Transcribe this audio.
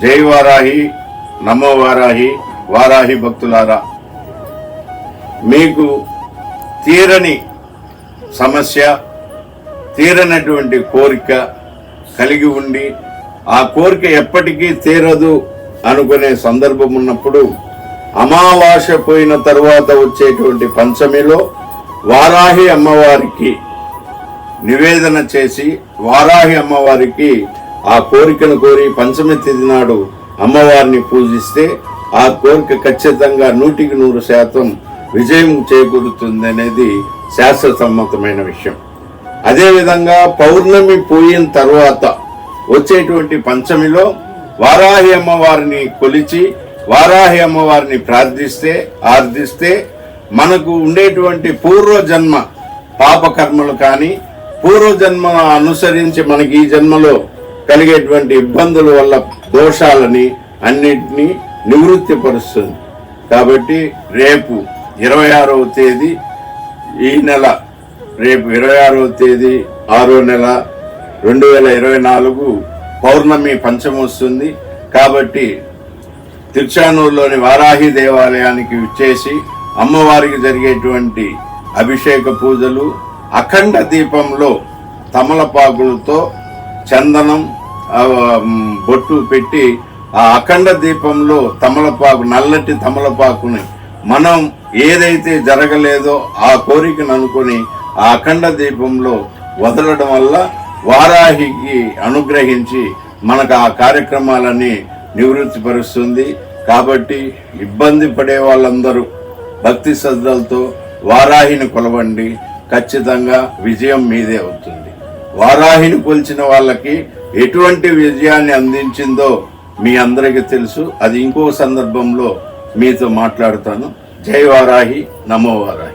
జై వారాహి, నమో వారాహి, వారాహి భక్తులారా, మీకు తీరని సమస్య, తీరనటువంటి కోరిక కలిగి ఉండి ఆ కోరిక ఎప్పటికీ తీరదు అనుకునే సందర్భం ఉన్నప్పుడు అమావాస్య పోయిన తరువాత వచ్చేటువంటి పంచమిలో వారాహి అమ్మవారికి నివేదన చేసి వారాహి అమ్మవారికి ఆ కోరికను కోరి పంచమి తిథి నాడు అమ్మవారిని పూజిస్తే ఆ కోరిక ఖచ్చితంగా 100% విజయం చేకూరుతుంది అనేది శాస్త్రసమ్మతమైన విషయం. అదేవిధంగా పౌర్ణమి పోయిన తర్వాత వచ్చేటువంటి పంచమిలో వారాహి అమ్మవారిని కొలిచి వారాహి అమ్మవారిని ఆర్థిస్తే మనకు ఉండేటువంటి పూర్వజన్మ పాపకర్మలు కానీ పూర్వజన్మను అనుసరించి మనకి ఈ జన్మలో కలిగేటువంటి ఇబ్బందుల వల్ల దోషాలని అన్నిటినీ నివృత్తి పరుస్తుంది. కాబట్టి రేపు 26వ తేదీ ఈ నెల, రేపు 26వ తేదీ 6వ నెల 2024 పౌర్ణమి పంచమి వస్తుంది. కాబట్టి తిరుచానూరులోని వారాహి దేవాలయానికి విచ్చేసి అమ్మవారికి జరిగేటువంటి అభిషేక పూజలు, అఖండ దీపంలో తమలపాకులతో చందనం బొట్టు పెట్టి ఆ అఖండ దీపంలో నల్లటి తమలపాకుని మనం ఏదైతే జరగలేదో ఆ కోరికను అనుకుని ఆ అఖండ దీపంలో వదలడం వల్ల వారాహికి అనుగ్రహించి మనకు ఆ కార్యక్రమాలని నివృత్తి పరుస్తుంది. కాబట్టి ఇబ్బంది పడే వాళ్ళందరూ భక్తి శ్రద్ధలతో వారాహిని కొలవండి, ఖచ్చితంగా విజయం మీదే అవుతుంది. వారాహిని కొలిచిన వాళ్ళకి ఎటువంటి విజయాన్ని అందించిందో మీ అందరికీ తెలుసు. అది ఇంకో సందర్భంలో మీతో మాట్లాడుతాను. జై వారాహి, నమో వారాహి.